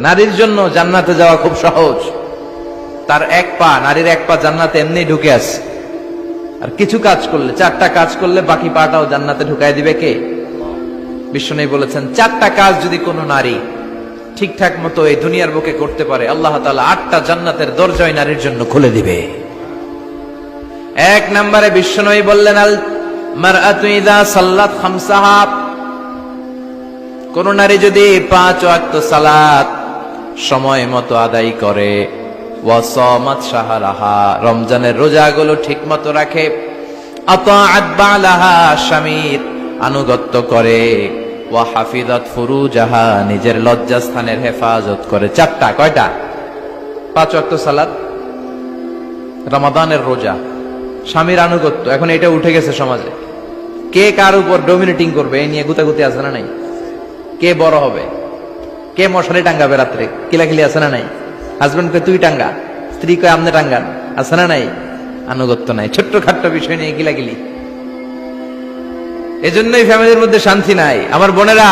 নারীর জন্য জান্নাতে যাওয়া খুব সহজ। তার এক পা, নারীর এক পা জান্নাতে এমনি ঢুকে আছে। আর কিছু কাজ করলে, 4টা কাজ করলে বাকি পাটাও জান্নাতে ঢুকাই দিবে কে? বিশ্বনবী বলেছেন 4টা কাজ যদি কোনো নারী ঠিকঠাক মতো এই দুনিয়ার বুকে করতে পারে, আল্লাহ তাআলা 8টা জান্নাতের দরজা ওই নারীর জন্য খুলে দিবে। 1 নম্বরে বিশ্বনবী বললেন, আল মারআতু ইযা সাল্লাত খামসাহা, কোন নারী যদি 5 ওয়াক্ত সালাত সময় মতো আদায় করে, ওয়া সামাত শাহরাহা, রমজানের রোজাগুলো ঠিকমতো রাখে, আতাআত বালাহা, স্বামীর আনুগত্য করে, ওয়া হাফিজাত ফুরুজাহা, নিজের লজ্জাস্থানের হেফাজত করে। 4টা, কয়টা? 5 ওয়াক্ত সালাত, রমাদানের রোজা, স্বামীর আনুগত্য। এখন এটা উঠে গেছে সমাজে। কে কার উপর ডমিনেটিং করবে এই নিয়ে গুতাগুতি আছে না নাই? কে বড় হবে, কে মশারি টাঙ্গাবে রাত্রে, কিলাকিলি আছে না নাই? হাজবেন্ড কে তুই টাঙ্গা, স্ত্রী কয় আমনে টাঙ্গান, আছে না নাই? আনুগত্য নাই, ছোট্ট খাট্ট বিষয় নিয়ে কিলাকিলি। এজন্যই ফ্যামিলির মধ্যে শান্তি নাই। আমার বোনেরা,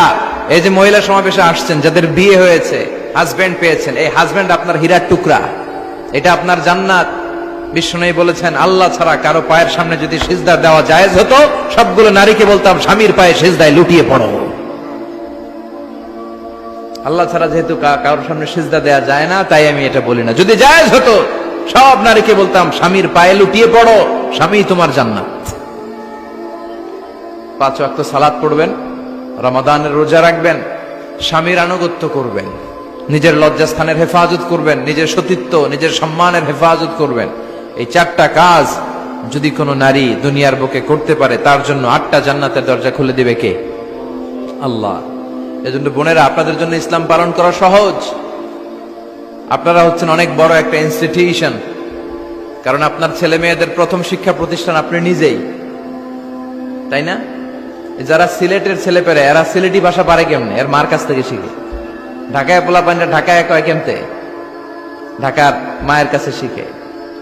এই যে মহিলা সমাবেশে আসছেন, যাদের বিয়ে হয়েছে, হাজবেন্ড পেয়েছেন, এই হাজবেন্ড আপনার হীরার টুকরা, এটা আপনার জান্নাত। বিশ্বনবী বলেছেন, আল্লাহ ছাড়া কারো পায়ের সামনে যদি সিজদা দেওয়া জায়েজ হতো, সবগুলো নারীকে বলতাম স্বামীর পায়ে সিজদায় লুটিয়ে পড়ো। আল্লাহ ছাড়া যেহেতু কারোর সামনে সিজদা দেওয়া যায় না, তাই আমি এটা বলি না। যদি জায়েজ হতো, সব নারীকে বলতাম স্বামীর পায়ে লুটিয়ে পড়ো, স্বামী তোমার জান্নাত। 5 ওয়াক্ত সালাত পড়বেন, রমাদানের রোজা রাখবেন, স্বামীর আনুগত্য করবেন, নিজের লজ্জাস্থানের হেফাজত করবেন, নিজের সতীত্ব, নিজের সম্মানের হেফাজত করবেন। এই 4টা কাজ যদি কোনো নারী দুনিয়ার বুকে করতে পারে, তার জন্য 8টা জান্নাতের দরজা খুলে দিবে কে? আল্লাহ। এজন্য বোনেরা, আপনাদের জন্য ইসলাম পালন করা সহজ। আপনারা হচ্ছেন অনেক বড় একটা ইনস্টিটিউশন, কারণ আপনার ছেলে মেয়েদের প্রথম শিক্ষা প্রতিষ্ঠান আপনি নিজেই, তাই না? যারা সিলেটের ছেলে পেরে, এরা সিলেটি ভাষা পারে কেমনে? এর মার কাছ থেকে শিখে। ঢাকায় পোলা পান্ডা ঢাকায় কয় কেমতে? ঢাকার মায়ের কাছে শিখে।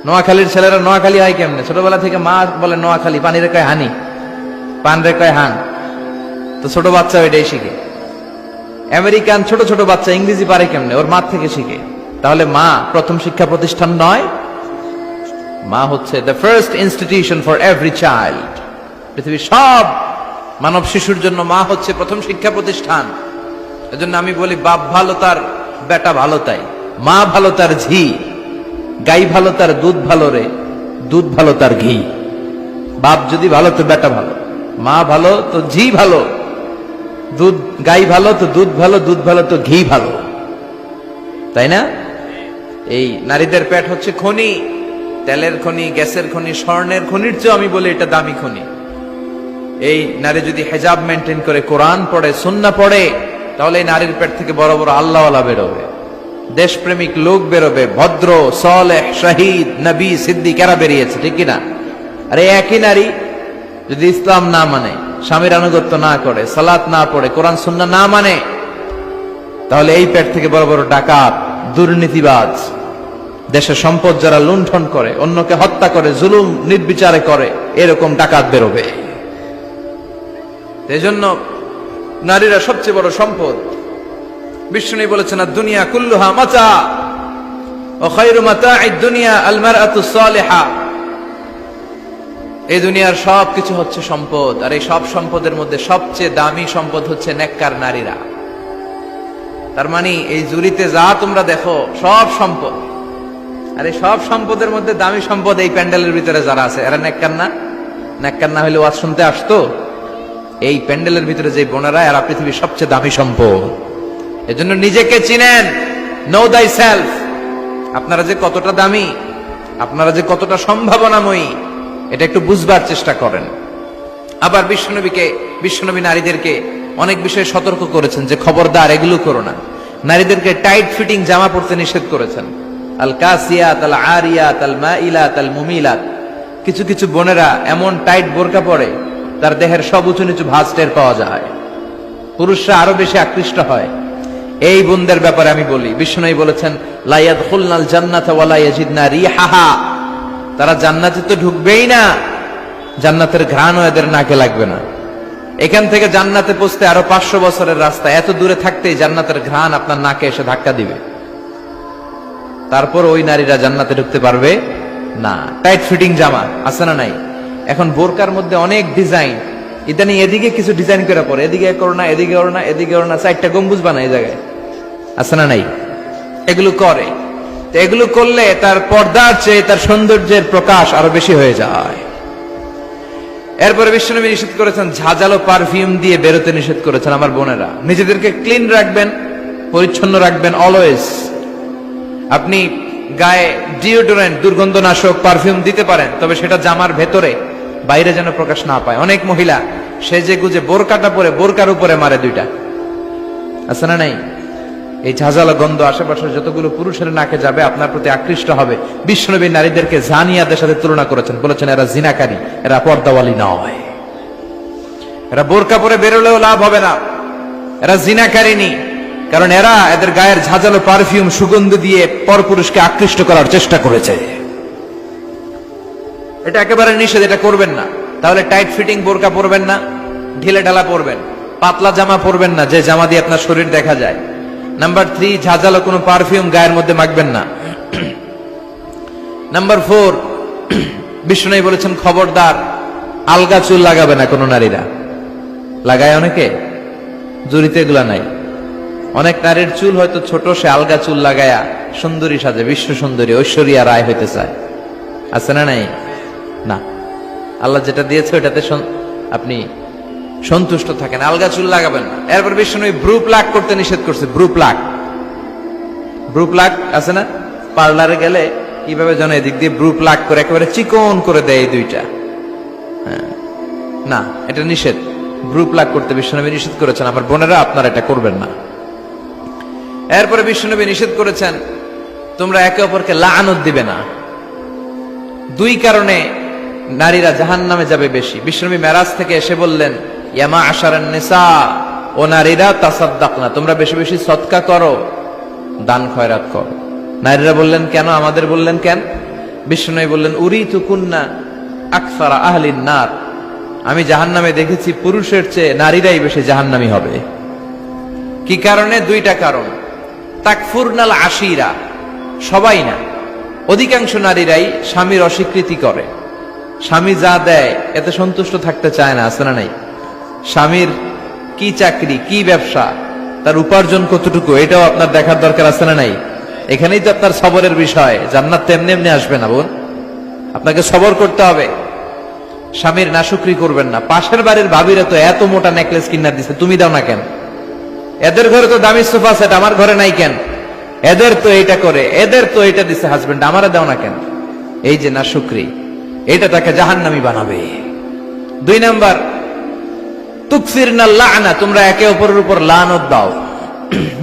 নোয়াখালীর ছেলেরা নোয়াখালী হয় কেমনে? ছোটবেলা থেকে মা বলে নোয়াখালী, পানির কয় হানি, পান রে কয় হান, তো ছোট বাচ্চা ওইটাই শিখে। আমেরিকান ছোট ছোট বাচ্চা ইংরেজি পারে কেমনে? ওর মা থেকে শিখে। তাহলে মা প্রথম শিক্ষা প্রতিষ্ঠান নয়? মা হচ্ছে the first institution for every child. পৃথিবীর সব মানব শিশুর জন্য মা হচ্ছে প্রথম শিক্ষা প্রতিষ্ঠান। এজন্য আমি বলি, বাপ ভালো তার বেটা ভালো তাই, মা ভালো তার ঝি, গাই ভালো তার দুধ ভালো রে, দুধ ভালো তার ঘি। বাপ যদি ভালো তো বেটা ভালো, মা ভালো তো ঝি ভালো, দুধ গাই ভালো তো দুধ ভালো, দুধ ভালো তো ঘি ভালো, তাই না? এই নারীদের পেট হচ্ছে খনি, তেলের খনি, গ্যাসের খনি, স্বর্ণের খনির চেয়ে আমি বলি এটা দামি খনি। এই নারী যদি হেজাব মেনটেন করে, কোরআন পড়ে, সুন্নাহ পড়ে, তাহলে এই নারীর পেট থেকে বড় বড় আল্লাহওয়ালা বেরোবে, দেশপ্রেমিক লোক বেরোবে, ভদ্র, সালেহ, শহীদ, নবী, সিদ্দিক এরা বেরিয়েছে, ঠিক কিনা? আর এই একই নারী যদি ইসলাম না মানে, স্বামীর আনুগত্য না করে, সালাত না পড়ে, কোরআন সুন্নাহ না মানে, তাহলে এই পেট থেকে বড় বড় ডাকাত, দুর্নীতিবাজ, দেশের সম্পদ যারা লুণ্ঠন করে, অন্যকে হত্যা করে, জুলুম নির্বিচারে করে, এরকম ডাকাত বেরোবে। এজন্য নারীরা সবচেয়ে বড় সম্পদ। বিষ্ণু বলেছেন, দুনিয়া কুল্লুহা মাতা ওয়া খায়রু মাতা'আদ দুনিয়া আল মারআতু সালিহা। এই দুনিয়ার সবকিছু হচ্ছে সম্পদ, আর এই সব সম্পদের মধ্যে সবচেয়ে দামি সম্পদ হচ্ছে নেককার নারীরা। তার মানে এই জুরিতে যা তোমরা দেখো সব সম্পদ, আর এই সব সম্পদের মধ্যে দামি সম্পদ এই প্যান্ডেলের ভিতরে যারা আছে, এরা নেককার না? নেককার না হলে ওয়াজ শুনতে আসতো? এই প্যান্ডেলের ভিতরে যে বোনেরা, এরা পৃথিবীর সবচেয়ে দামি সম্পদ। এজন্য নিজেকে চিনেন, নো দাই সেলফ। আপনারা যে কতটা দামি, আপনারা যে কতটা সম্ভাবনাময়ী, এটা একটু বুঝবার চেষ্টা করেন। আবার বিশ্বনবী নারীদেরকে অনেক বিষয়ে সতর্ক করেছেন যে খবরদার এগুলো করো না। নারীদেরকে টাইট ফিটিং জামা পরতে নিষেধ করেছেন। আল কাসিয়াত, আল আরিয়াত, আল মাইলাত, আল মুমিলাত। কিছু কিছু বোনেরা এমন টাইট বোরকা পরে, তার দেহের সব উঁচু নিচু ভাঁজ টের পাওয়া যায়, পুরুষরা আরো বেশি আকৃষ্ট হয়। এই বোনদের ব্যাপারে আমি বলি, বিশ্বনবী বলেছেন, লা ইয়াদখুলনাল জান্নাতা ওয়া লা ইয়াজিদনা রিহাহা। তারা জান্নাতে তো ঢুকবেই না, জান্নাতের ঘ্রাণও এদের নাকে লাগবে না। এখান থেকে জান্নাতে পৌঁছতে আরো 500 বছরের রাস্তা, এত দূরে থাকতেই জান্নাতের ঘ্রাণ আপনার নাকে এসে ধাক্কা দিবে, তারপর ওই নারীরা জান্নাতে ঢুকতে পারবে না। টাইট ফিটিং জামা আছে না নাই? এখন বোরকার মধ্যে অনেক ডিজাইন, ইদানিং এদিকে কিছু ডিজাইন করে পরে, এদিকে করো না, এদিকে করো না, এদিকে করো না, 4টা গম্বুজ বানায় এই জায়গায়, আছে না নাই? এগুলো করে, তো এগুলো করলে তার পর্দার চেয়ে তার সৌন্দর্যের প্রকাশ আরো বেশি হয়ে যায়। এরপরে বিশ্বনবী নিষেধ করেছেন ঝাঁঝালো পারফিউম দিয়ে বেরোতে নিষেধ করেছেন। আমার বোনেরা, নিজেদেরকে ক্লিন রাখবেন, পরিচ্ছন্ন রাখবেন অলওয়েজ। আপনি গায়ে ডিওডোরেন্ট, দুর্গন্ধনাশক পারফিউম দিতে পারেন, তবে সেটা জামার ভেতরে, বাইরে যেন প্রকাশ না পায়। অনেক মহিলা সেজে গুজে বোরকাটা পরে বোরকার উপরে মারে 2টা, আছে না নাই? এই ঝাঁঝালো গন্ধ আশেপাশের যতগুলো পুরুষের নাকে যাবে আপনার প্রতি আকৃষ্ট হবে। বিশ্বনবী নারীদেরকে জানিয়াদের সাথে তুলনা করেছেন, বলেছেন এরা জিনাকারী, এরা পর্দাওয়ালী নয়, এরা বোরকা পরে বেরোলেও লাভ হবে না, এরা জিনাকারিনী, কারণ এরা এদের গায়ের ঝাঁঝালো পারফিউম সুগন্ধ দিয়ে পরপুরুষকে আকৃষ্ট করার চেষ্টা করেছে। এটা একেবারে নিষেধ, এটা করবেন না। তাহলে টাইট ফিটিং বোরকা পরবেন না, ঢিলে ঢালা পরবেন, পাতলা জামা পরবেন না যে জামা দিয়ে আপনার শরীর দেখা যায়। নাম্বার 3, ঝাঁঝালো কোনো পারফিউম গায়ের মধ্যে মাখবেন না। নাম্বার 4, বিষ্ণু বলেছেন খবরদার আলগা চুল লাগাবে না কোনো নারীরা। লাগায় অনেকে, জুরিতে এগুলা নাই। অনেক নারীর চুল হয়তো ছোট, সে আলগা চুল লাগায়া সুন্দরী সাজে, বিশ্ব সুন্দরী ঐশ্বরিয়া রায় হইতে চায়, আছে না নাই? না, আল্লাহ যেটা দিয়েছে ওটাতে আপনি সন্তুষ্ট থাকেন, আলগা চুল লাগাবেন না। এরপর বিষ্ণু ব্রু প্লাক করতে নিষেধ করছে। ব্রু প্লাক আছে না? পার্লারে গেলে কিভাবে যেন এদিক দিয়ে ব্রু প্লাক করে একেবারে চিকন করে দেয় এই 2টা। না, এটা নিষেধ। ব্রু প্লাক করতে বিশ্বনবী নিষেধ করেছেন। আমার বোনেরা, আপনারা এটা করবেন না। এরপরে বিশ্বনবী নিষেধ করেছেন তোমরা একে অপরকে লাআনত দিবে না। 2 কারণে নারীরা জাহান্নামে যাবে বেশি। বিশ্বনবী মেরাজ থেকে এসে বললেন, ইয়া মা'আশারান নিসা, ও নারীরা, তাসাদ্দাকনা, তোমরা বেশি বেশি সদকা করো, দান খয়রাত করো। নারীরা বললেন কেন? আমাদের বললেন কেন? বিশ্বনবী বললেন, উরিতু কুন্না আকসারা আহলিন নার, আমি জাহান্নামে দেখেছি পুরুষের চেয়ে নারীরাই বেশি জাহান্নামী হবে। কি কারণে? 2টা কারণ। তাকফুরনাল আশিরা, সবাই না, অধিকাংশ নারীরাই স্বামীর অস্বীকৃতি করে। স্বামী যা দেয় এতে সন্তুষ্ট থাকতে চায় না, আছে না নাই? স্বামীর কি চাকরি, কি ব্যবসা, তার উপার্জন কতটুকু, এটাও আপনার দেখার দরকার, আছে না নাই? এখানেই তো আপনার সবরের বিষয়। জান্নাত তেমনি এমনি আসবে না বোন, আপনাকে সবর করতে হবে। স্বামীর নাশুকরি করবেন না। পাশের বাড়ির ভাবিরা তো এত মোটা নেকলেস কিনা দিছে, তুমি দাও না কেন? এদের ঘরে তো দামি সোফা সেট, আমার ঘরে নাই কেন? এদের তো এইটা করে, এদের তো এইটা দিছে হাজবেন্ড, আমারা দাও না কেন? এই যে নাশুকরি, এটা তাকে জাহান্নামী বানাবে। 2 নাম্বার, তুকসিরনাল লা'না, তোমরা একে অপরের উপর লানত দাও।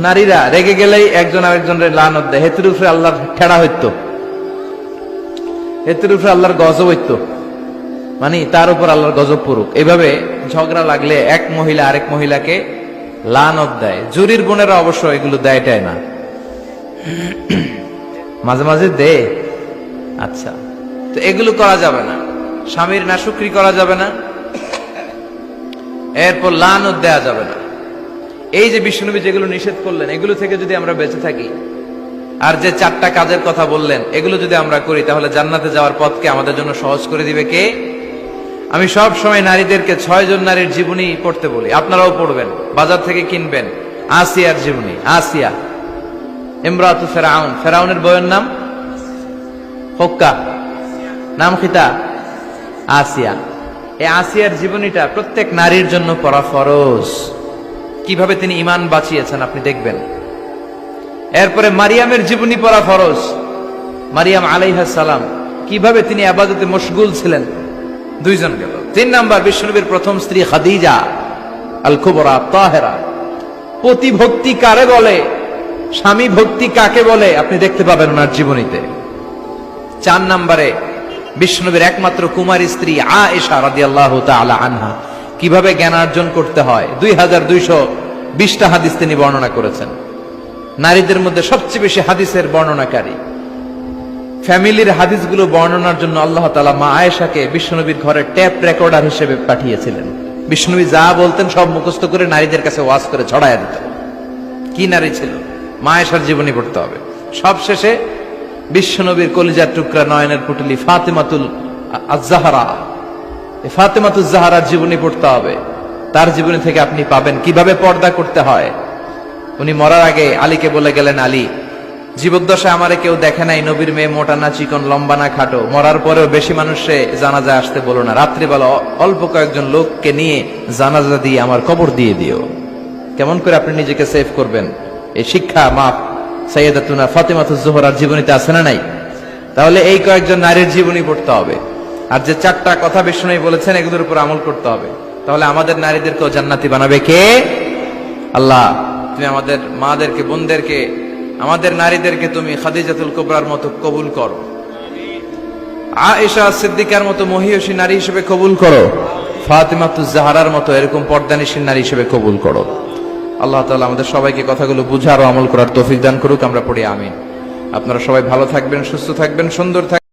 নারীরা রেগে গেলেই একজন আরেকজনের লানত দেয়। হেতুর উপরে আল্লাহর ঠেড়া হইতো, হেতুর উপরে আল্লাহর গজব হইতো, মানে তার উপর আল্লাহর গজব পড়ুক। এইভাবে ঝগড়া লাগলে এক মহিলা আরেক মহিলাকে লানত দেয়। জুরির বোনেরা অবশ্য এগুলো দেয়টাই না, মাঝে মাঝে দেয়। আচ্ছা, তো এগুলো করা যাবে না। স্বামীর নাশুকরি করা যাবে না, এরপর লানত দেয়া যাবে না। এই যে বিশ্বনবী যেগুলো নিষেধ করলেন, এগুলো থেকে যদি আমরা বেঁচে থাকি, আর যে 4টা কাজের কথা বললেন, এগুলো যদি আমরা করি, তাহলে জান্নাতে যাওয়ার পথকে আমাদের জন্য সহজ করে দিবে কে? আমি সব সময় নারীদেরকে 6 জন নারীর জীবনী পড়তে বলি, আপনারাও পড়বেন, বাজার থেকে কিনবেন। আসিয়ার জীবনী, আসিয়া ইমরাতু ফেরাউন, ফেরাউনের বউয়ের নাম হক্কা, নাম খিতা আসিয়া। এই আসিয়ার জীবনীটা প্রত্যেক নারীর জন্য পড়া ফরজ। কিভাবে তিনি ঈমান বাঁচিয়েছেন আপনি দেখবেন। এরপরে মারিয়ামের জীবনী পড়া ফরজ। মারিয়াম আলাইহিস সালাম, কিভাবে তিনি ইবাদতে মশগুল ছিলেন। 2 জন গেল। 3 নাম্বার, বিশ্বনবীর প্রথম স্ত্রী খাদিজা আল কুবরা তাহেরা। পতি ভক্তি কারে বলে, স্বামী ভক্তি কাকে বলে, আপনি দেখতে পাবেন ওনার জীবনীতে। 4 নম্বরে, বিশ্বনবীর একমাত্র কুমারী স্ত্রী আয়েশা রাদিয়াল্লাহু তাআলা আনহা, কিভাবে জ্ঞানার্জন করতে হয় 2220টা হাদিস তিনি বর্ণনা করেছেন। নারীদের মধ্যে সবচেয়ে বেশি হাদিসের বর্ণনাকারী। ফ্যামিলির হাদিসগুলো বর্ণনার জন্য আল্লাহ তাআলা মা আয়েশাকে বিশ্বনবীর ঘরে টেপ রেকর্ডার হিসেবে পাঠিয়েছিলেন। বিষ্ণুবী যা বলতেন সব মুখস্থ করে নারীদের কাছে ওয়াজ করে ছড়াইয়া দিত। কি নারী ছিল! মা আয়েশার জীবনী পড়তে হবে। সব শেষে বিশ্বনবীর কলিজার টুকরা নয়নের পুটলি ফাতেমাতুল আজ-জাহরা, এই ফাতেমাতুল জাহরার জীবনী পড়তে হবে। তার জীবনী থেকে আপনি পাবেন কিভাবে পর্দা করতে হয়। উনি মরার আগে আলীকে বলে গেলেন, আলী, জীবদ্দশায় আমারে কেউ দেখে নাই, নবীর মেয়ে মোটা না চিকন, লম্বা না খাটো। মরার পরেও বেশি মানুষে জানাজায় আসতে বলো না, রাত্রিবেলা অল্প কয়েকজন লোককে নিয়ে জানাজা দিয়ে আমার কবর দিয়ে দিও। কেমন করে আপনি নিজেকে সেভ করবেন, এই শিক্ষা মা সাইয়্যিদাতুনা ফাতেমাতুজ জোহরার জীবনীতে আছে না নাই? তাহলে এই কয়েকজন নারীর জীবনী পড়তে হবে। আর যে চারটা কথা বিষ্ণু বলেছেন এগুলোর উপর আমল করতে হবে। তাহলে আমাদের নারীদেরকেও জান্নাতি বানাবে কে? আল্লাহ। তুমি আমাদের মাদেরকে, বোনদেরকে, আমাদের নারীদেরকে তুমি খাদিজাতুল কুবরার মতো কবুল করো, আয়েশা সিদ্দিকার মতো মহিয়সী নারী হিসেবে কবুল করো, ফাতেমাতুজ জাহরার মতো এরকম পর্দানিশীল নারী হিসেবে কবুল করো। আল্লাহ তাআলা আমাদের সবাইকে কথাগুলো বুঝার ও আমল করার তৌফিক দান করুক। আমরা পড়ি আমিন। আপনারা সবাই ভালো থাকবেন, সুস্থ থাকবেন, সুন্দর থাকবেন।